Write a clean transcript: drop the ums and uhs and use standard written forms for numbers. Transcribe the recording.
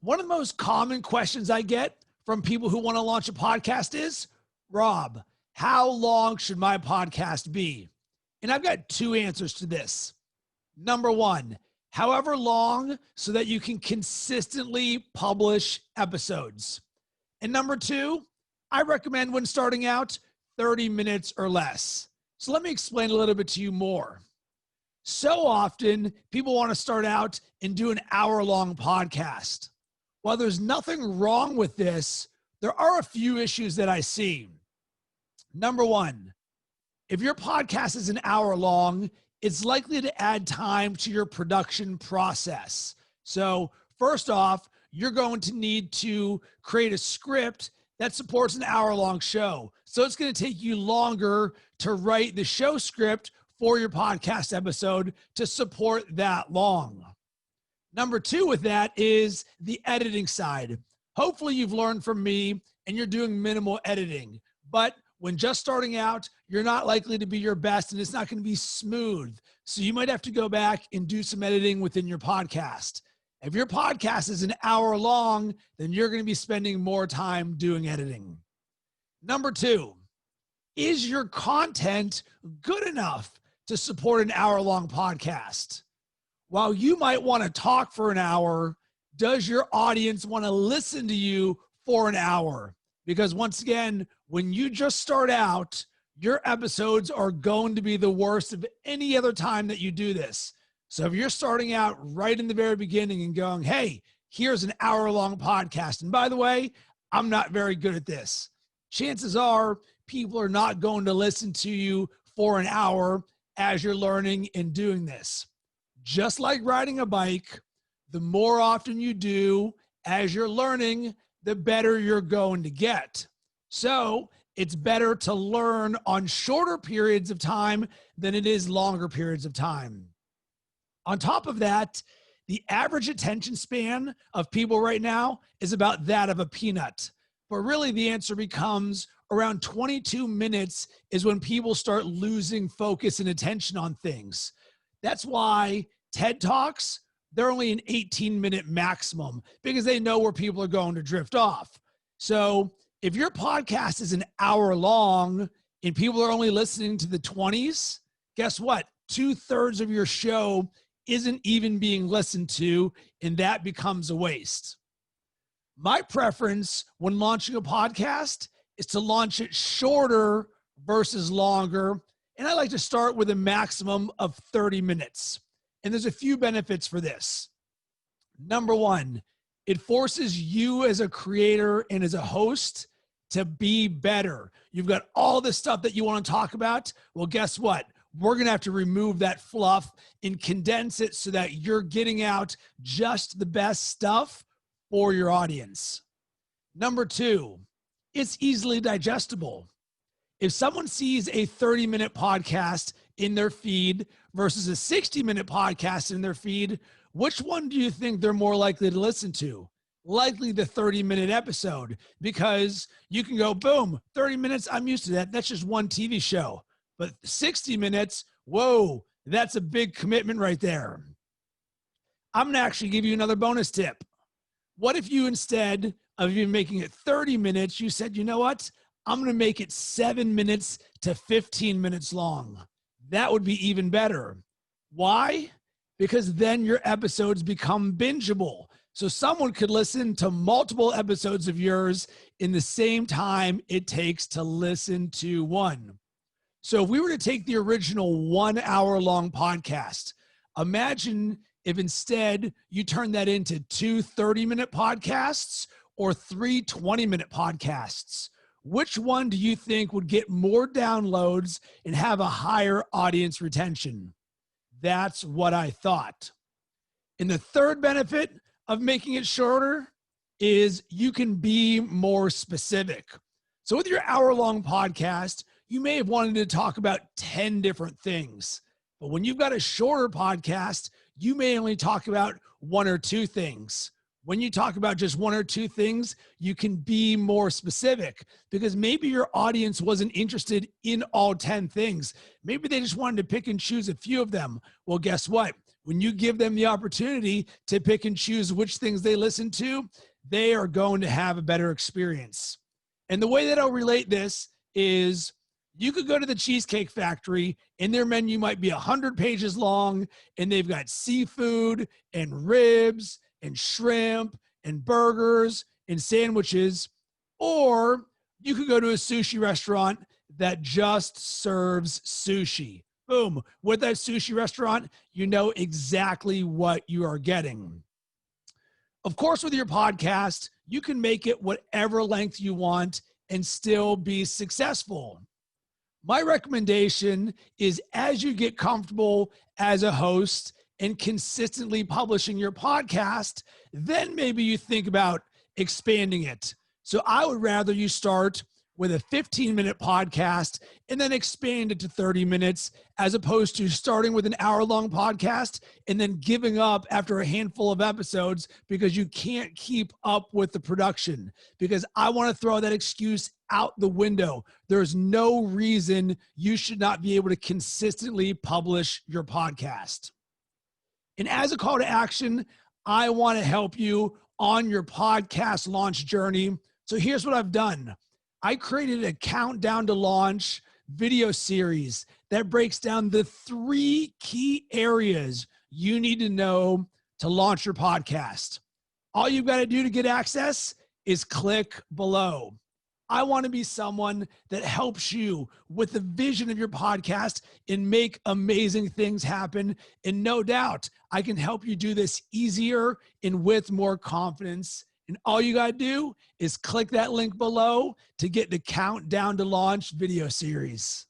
One of the most common questions I get from people who want to launch a podcast is, Rob, how long should my podcast be? And I've got two answers to this. Number one, however long so that you can consistently publish episodes. And number two, I recommend when starting out 30 minutes or less. So let me explain a little bit to you more. So often people want to start out and do an hour-long podcast. While there's nothing wrong with this, there are a few issues that I see. Number one, if your podcast is an hour long, it's likely to add time to your production process. So first off, you're going to need to create a script that supports an hour-long show. So it's going to take you longer to write the show script for your podcast episode to support that long. Number two with that is the editing side. Hopefully you've learned from me and you're doing minimal editing, but when just starting out, you're not likely to be your best and it's not going to be smooth. So you might have to go back and do some editing within your podcast. If your podcast is an hour long, then you're going to be spending more time doing editing. Number two, is your content good enough to support an hour-long podcast? While you might want to talk for an hour, does your audience want to listen to you for an hour? Because once again, when you just start out, your episodes are going to be the worst of any other time that you do this. So if you're starting out right in the very beginning and going, hey, here's an hour-long podcast, and by the way, I'm not very good at this, chances are people are not going to listen to you for an hour as you're learning and doing this. Just like riding a bike, the more often you do as you're learning, the better you're going to get. So it's better to learn on shorter periods of time than it is longer periods of time. On top of that, the average attention span of people right now is about that of a peanut. But really the answer becomes around 22 minutes is when people start losing focus and attention on things. That's why TED Talks, they're only an 18-minute maximum because they know where people are going to drift off. So if your podcast is an hour long and people are only listening to the 20s, guess what? 2/3 of your show isn't even being listened to, and that becomes a waste. My preference when launching a podcast is to launch it shorter versus longer, and I like to start with a maximum of 30 minutes. And there's a few benefits for this. Number one, it forces you as a creator and as a host to be better. You've got all this stuff that you want to talk about. Well, guess what? We're going to have to remove that fluff and condense it so that you're getting out just the best stuff for your audience. Number two, it's easily digestible. If someone sees a 30-minute podcast in their feed versus a 60-minute podcast in their feed, which one do you think they're more likely to listen to? Likely the 30-minute episode, because you can go, boom, 30 minutes, I'm used to that. That's just one TV show. But 60 minutes, whoa, that's a big commitment right there. I'm going to actually give you another bonus tip. What if you, instead of even making it 30 minutes, you said, you know what? I'm going to make it 7 minutes to 15 minutes long. That would be even better. Why? Because then your episodes become bingeable. So someone could listen to multiple episodes of yours in the same time it takes to listen to one. So if we were to take the original 1 hour long podcast, imagine if instead you turn that into 2 30-minute podcasts or 3 20-minute podcasts. Which one do you think would get more downloads and have a higher audience retention? That's what I thought. And the third benefit of making it shorter is you can be more specific. So with your hour-long podcast, you may have wanted to talk about 10 different things. But when you've got a shorter podcast, you may only talk about 1 or 2 things. When you talk about just 1 or 2 things, you can be more specific because maybe your audience wasn't interested in all 10 things. Maybe they just wanted to pick and choose a few of them. Well, guess what? when you give them the opportunity to pick and choose which things they listen to, they are going to have a better experience. And the way that I'll relate this is you could go to the Cheesecake Factory and their menu might be 100 pages long, and they've got seafood and ribs and shrimp and burgers and sandwiches. Or you could go to a sushi restaurant that just serves sushi. Boom. With that sushi restaurant, you know exactly what you are getting. Of course, with your podcast, you can make it whatever length you want and still be successful. My recommendation is, as you get comfortable as a host and consistently publishing your podcast, then maybe you think about expanding it. So I would rather you start with a 15-minute podcast and then expand it to 30 minutes, as opposed to starting with an hour-long podcast and then giving up after a handful of episodes because you can't keep up with the production. Because I want to throw that excuse out the window. There's no reason you should not be able to consistently publish your podcast. And as a call to action, I want to help you on your podcast launch journey. So here's what I've done. I created a countdown to launch video series that breaks down the 3 key areas you need to know to launch your podcast. All you've got to do to get access is click below. I want to be someone that helps you with the vision of your podcast and make amazing things happen. And no doubt, I can help you do this easier and with more confidence. And all you got to do is click that link below to get the Countdown to Launch video series.